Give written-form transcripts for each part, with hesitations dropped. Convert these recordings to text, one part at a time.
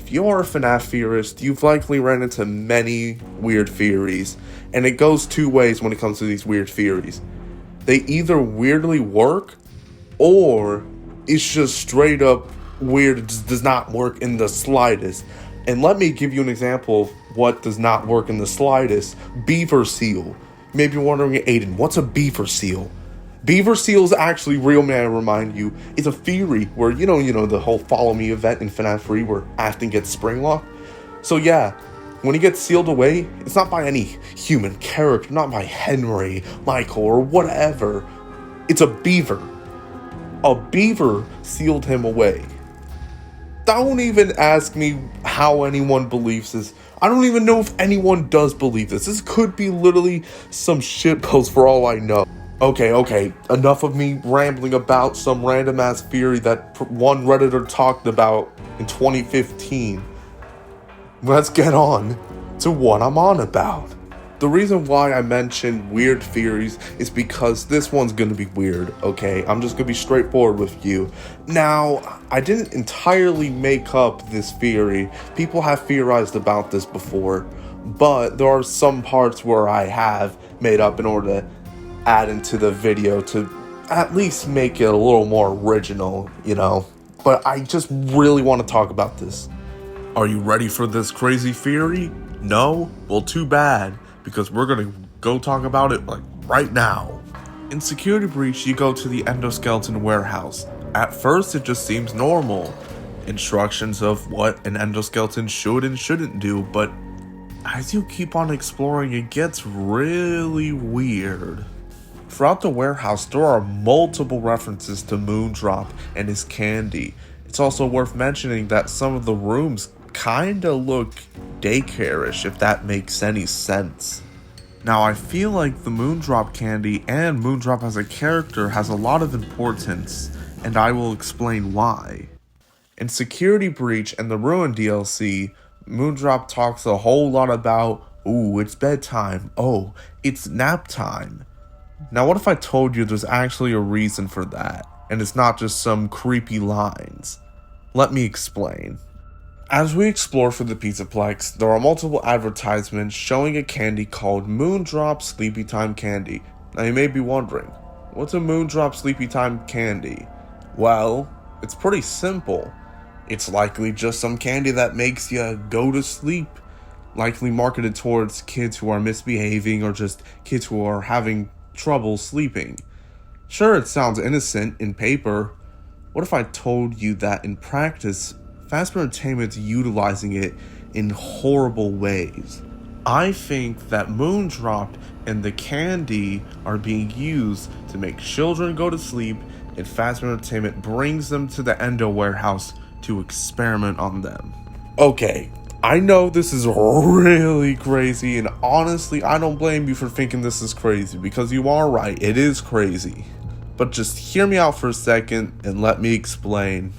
if you're a FNaF theorist, you've likely ran into many weird theories, and it goes two ways when it comes to these weird theories. They either weirdly work, or it's just straight up weird. It just does not work in the slightest. And let me give you an example of what does not work in the slightest. Beaver seal. You may be wondering, Aiden, what's a beaver seal? Beaver seal is actually real, may I remind you. It's a theory where, you know, the whole follow me event in FNaF 3 where Afton gets spring locked. So yeah, when he gets sealed away, it's not by any human character, not by Henry, Michael, or whatever. It's a beaver. A beaver sealed him away. Don't even ask me how anyone believes this. I don't even know if anyone does believe this. This could be literally some shitpost for all I know. Okay, enough of me rambling about some random ass theory that one Redditor talked about in 2015. Let's get on to what I'm on about. The reason why I mentioned weird theories is because this one's gonna be weird, okay? I'm just gonna be straightforward with you. Now, I didn't entirely make up this theory. People have theorized about this before, but there are some parts where I have made up in order to add into the video to at least make it a little more original, you know? But I just really want to talk about this. Are you ready for this crazy theory? No? Well, too bad, because we're gonna go talk about it like right now. In Security Breach, you go to the Endoskeleton Warehouse. At first, it just seems normal. Instructions of what an endoskeleton should and shouldn't do, but as you keep on exploring, it gets really weird. Throughout the warehouse, there are multiple references to Moondrop and his candy. It's also worth mentioning that some of the rooms kinda look daycare-ish, if that makes any sense. Now, I feel like the Moondrop candy and Moondrop as a character has a lot of importance, and I will explain why. In Security Breach and the Ruin DLC, Moondrop talks a whole lot about, ooh, it's bedtime, oh, it's nap time. Now, what if I told you there's actually a reason for that, and it's not just some creepy lines? Let me explain. As we explore through the Pizzaplex, there are multiple advertisements showing a candy called Moondrop Sleepy Time Candy. Now you may be wondering, what's a Moondrop Sleepy Time Candy? Well, it's pretty simple. It's likely just some candy that makes you go to sleep. Likely marketed towards kids who are misbehaving or just kids who are having trouble sleeping. Sure, it sounds innocent in paper. What if I told you that in practice, Fazbear Entertainment's utilizing it in horrible ways? I think that Moondrop and the candy are being used to make children go to sleep, and Fazbear Entertainment brings them to the Endo Warehouse to experiment on them. Okay, I know this is really crazy, and honestly, I don't blame you for thinking this is crazy, because you are right, it is crazy. But just hear me out for a second and let me explain.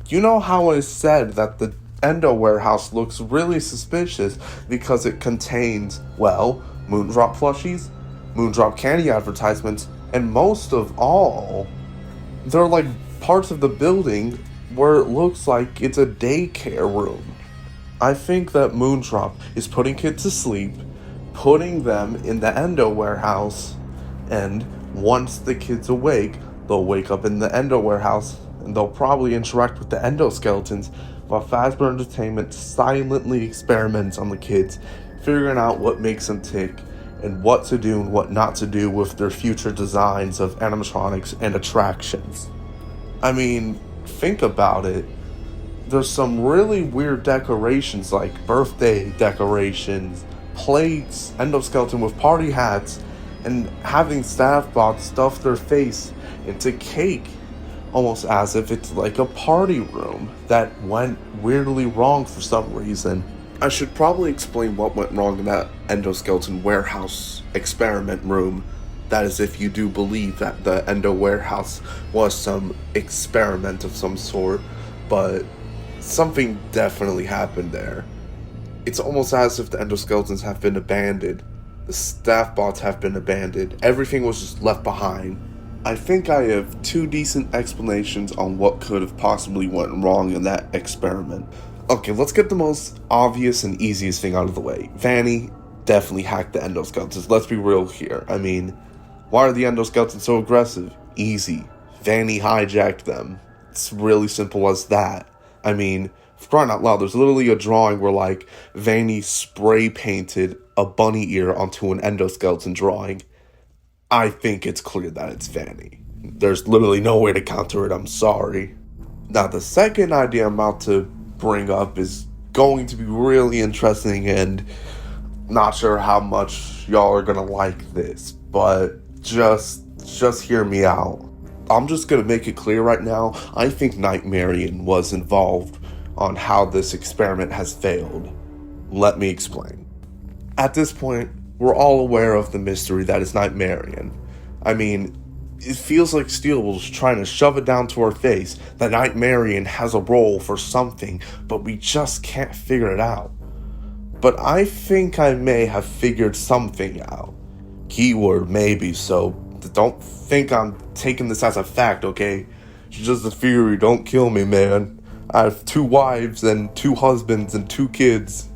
You know how I said that the Endo Warehouse looks really suspicious because it contains, well, Moondrop plushies, Moondrop candy advertisements, and most of all, there are like parts of the building where it looks like it's a daycare room. I think that Moondrop is putting kids to sleep, putting them in the Endo Warehouse, and once the kids awake, they'll wake up in the Endo Warehouse, and they'll probably interact with the endoskeletons while Fazbear Entertainment silently experiments on the kids, figuring out what makes them tick, and what to do and what not to do with their future designs of animatronics and attractions. I mean, think about it. There's some really weird decorations like birthday decorations, plates, endoskeleton with party hats, and having staff bots stuff their face into cake, almost as if it's like a party room that went weirdly wrong for some reason. I should probably explain what went wrong in that Endoskeleton Warehouse experiment room. That is, if you do believe that the Endo Warehouse was some experiment of some sort, but something definitely happened there. It's almost as if the endoskeletons have been abandoned. The staff bots have been abandoned. Everything was just left behind. I think I have two decent explanations on what could have possibly went wrong in that experiment. Okay, let's get the most obvious and easiest thing out of the way. Vanny definitely hacked the endoskeletons. Let's be real here. I mean, why are the endoskeletons so aggressive? Easy. Vanny hijacked them. It's really simple as that. I mean, for crying out loud, there's literally a drawing where, like, Vanny spray painted a bunny ear onto an endoskeleton drawing. I think it's clear that it's Vanny. There's literally no way to counter it, I'm sorry. Now, the second idea I'm about to bring up is going to be really interesting, and not sure how much y'all are gonna like this, but just hear me out. I'm just gonna make it clear right now, I think Marion was involved on how this experiment has failed. Let me explain. At this point, we're all aware of the mystery that is Marion. I mean, it feels like Steel was trying to shove it down to our face that Marion has a role for something, but we just can't figure it out. But I think I may have figured something out. Keyword maybe, so don't think I'm taking this as a fact, okay? It's just a theory, don't kill me, man. I have 2 wives and 2 husbands and 2 kids.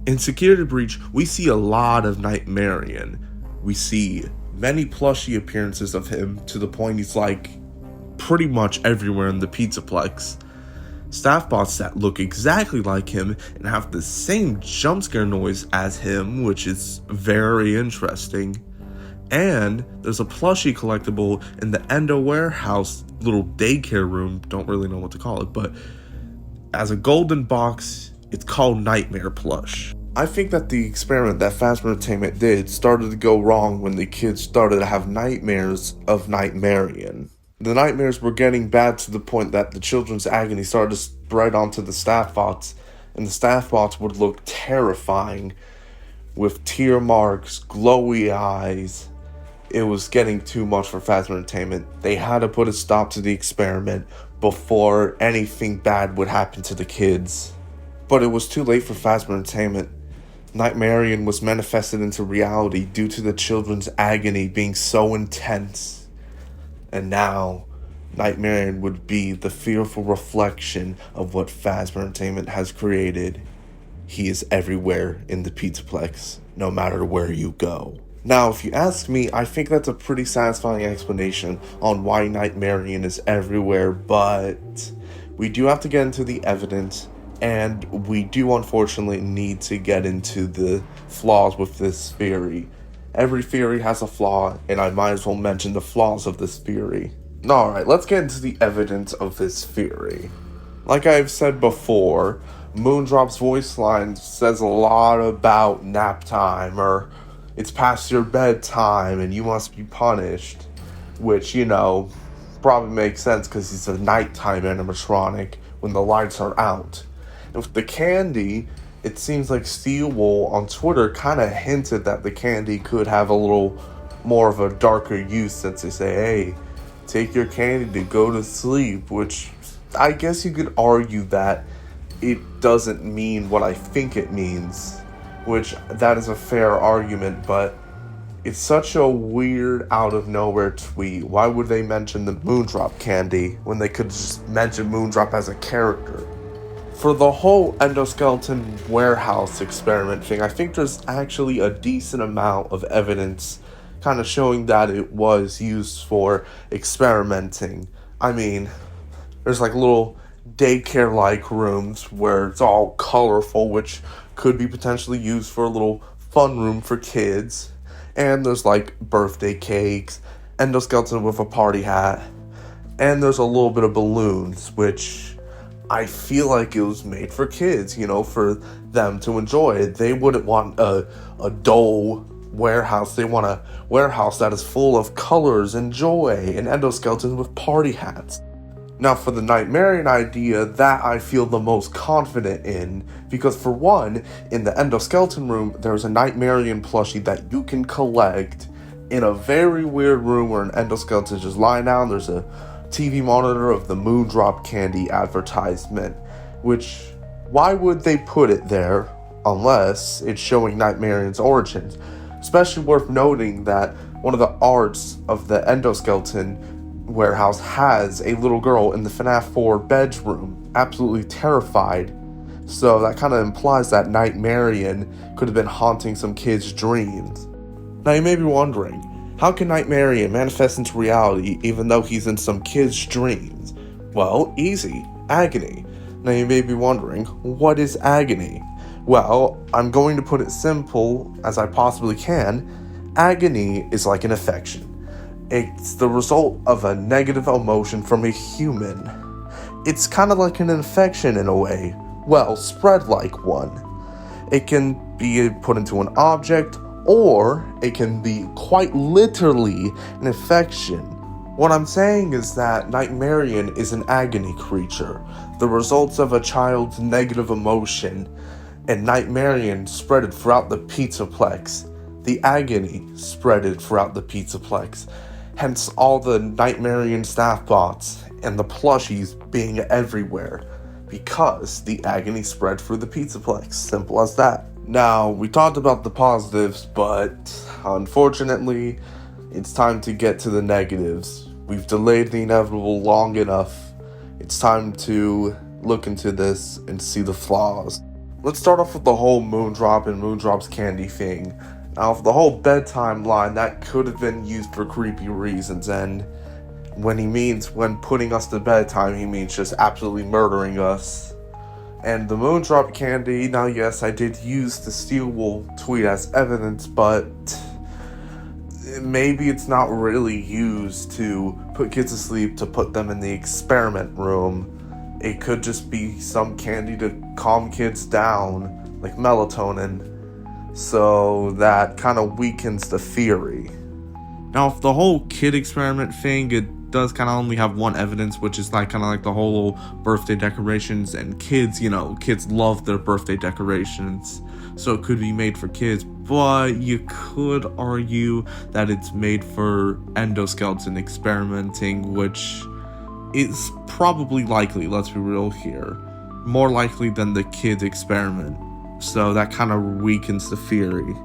In Security Breach, we see a lot of Marion. We see many plushie appearances of him to the point he's like pretty much everywhere in the Pizzaplex. Staff bots that look exactly like him and have the same jump scare noise as him, which is very interesting. And there's a plushie collectible in the Endo Warehouse little daycare room, don't really know what to call it, but as a golden box, it's called Nightmare Plush. I think that the experiment that Phasma Entertainment did started to go wrong when the kids started to have nightmares of Marion. The nightmares were getting bad to the point that the children's agony started to spread onto the staff bots, and the staff bots would look terrifying with tear marks, glowy eyes. It was getting too much for Phasma Entertainment. They had to put a stop to the experiment before anything bad would happen to the kids. But it was too late for Phasma Entertainment. Marion was manifested into reality due to the children's agony being so intense. And now, Marion would be the fearful reflection of what Phasma Entertainment has created. He is everywhere in the Pizzaplex, no matter where you go. Now, if you ask me, I think that's a pretty satisfying explanation on why Marion is everywhere, but we do have to get into the evidence, and we do unfortunately need to get into the flaws with this theory. Every theory has a flaw, and I might as well mention the flaws of this theory. Alright, let's get into the evidence of this theory. Like I've said before, Moondrop's voice line says a lot about nap time, or it's past your bedtime and you must be punished, which, you know, probably makes sense because he's a nighttime animatronic when the lights are out. And with the candy, it seems like Steelwool on Twitter kind of hinted that the candy could have a little more of a darker use, since they say, hey, take your candy to go to sleep, which I guess you could argue that it doesn't mean what I think it means, which that is a fair argument, but it's such a weird out of nowhere tweet. Why would they mention the Moondrop candy when they could just mention Moondrop as a character? For the whole Endoskeleton Warehouse experiment thing, I think there's actually a decent amount of evidence kind of showing that it was used for experimenting. I mean, there's like little daycare-like rooms where it's all colorful, which could be potentially used for a little fun room for kids. And there's like birthday cakes, Endoskeleton with a party hat, and there's a little bit of balloons, which I feel like it was made for kids, you know, for them to enjoy. They wouldn't want a dull warehouse. They want a warehouse that is full of colors and joy, and Endoskeleton with party hats. Now, for the Marion idea, that I feel the most confident in, because for one, in the Endoskeleton room, there's a Marion plushie that you can collect in a very weird room where an Endoskeleton is just lying down. There's a TV monitor of the Moondrop candy advertisement, which, why would they put it there unless it's showing Marion's origins? Especially worth noting that one of the arts of the Endoskeleton Warehouse has a little girl in the FNaF 4 bedroom, absolutely terrified, So that kind of implies that Night Marion could have been haunting some kids' dreams. Now you may be wondering, how can Night Marion manifest into reality even though he's in some kids' dreams? Well, easy. Agony. Now you may be wondering, what is agony? Well, I'm going to put it simple as I possibly can. Agony is like an affection. It's the result of a negative emotion from a human. It's kind of like an infection in a way. Well, spread like one. It can be put into an object, or it can be quite literally an infection. What I'm saying is that Night Marion is an agony creature, the results of a child's negative emotion, and Night Marion spreaded throughout the Pizzaplex. The agony spreaded throughout the Pizzaplex, hence all the Night Marion staff bots and the plushies being everywhere, because the agony spread through the Pizzaplex. Simple as that. Now, we talked about the positives, but unfortunately, it's time to get to the negatives. We've delayed the inevitable long enough. It's time to look into this and see the flaws. Let's start off with the whole Moondrop and Moondrop's candy thing. Now, for the whole bedtime line, that could have been used for creepy reasons, and when putting us to bedtime, he means just absolutely murdering us. And the Moondrop candy, now yes, I did use the Steel Wool tweet as evidence, but maybe it's not really used to put kids to sleep, to put them in the experiment room. It could just be some candy to calm kids down, like melatonin. So that kind of weakens the theory. Now, if the whole kid experiment thing, it does kind of only have one evidence, which is like kind of like the whole birthday decorations, and kids, kids love their birthday decorations, so it could be made for kids, but you could argue that it's made for endoskeleton experimenting, which is probably likely, let's be real here, more likely than the kid experiment, so that kind of weakens the theory.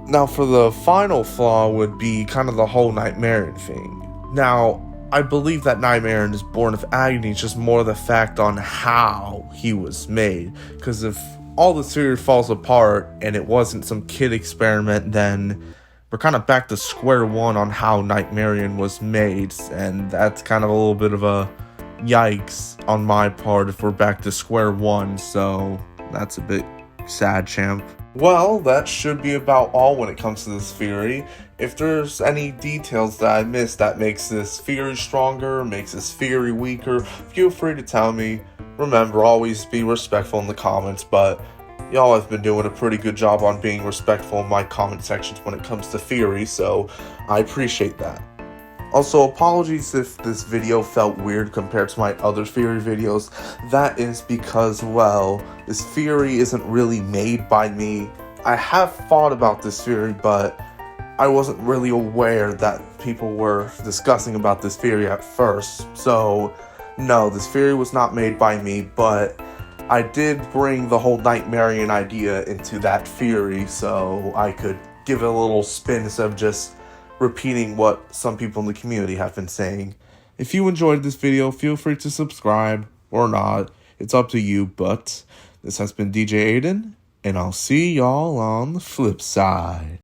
Now, for the final flaw would be kind of the whole Night Marion thing. Now, I believe that Night Marion is born of agony, it's just more the fact on how he was made. Because if all the theory falls apart and it wasn't some kid experiment, then we're kind of back to square one on how Night Marion was made. And that's kind of a little bit of a yikes on my part if we're back to square one. So that's a bit sad, champ. Well, that should be about all when it comes to this theory. If there's any details that I missed that makes this theory stronger, makes this theory weaker, feel free to tell me. Remember, always be respectful in the comments, but y'all have been doing a pretty good job on being respectful in my comment sections when it comes to theory, so I appreciate that. Also, apologies if this video felt weird compared to my other theory videos. That is because, well, this theory isn't really made by me. I have thought about this theory, but I wasn't really aware that people were discussing about this theory at first. So, no, this theory was not made by me, but I did bring the whole Night Marion idea into that theory, so I could give it a little spin instead of just repeating what some people in the community have been saying. If you enjoyed this video, feel free to subscribe or not. It's up to you, but this has been DJ Aiden, and I'll see y'all on the flip side.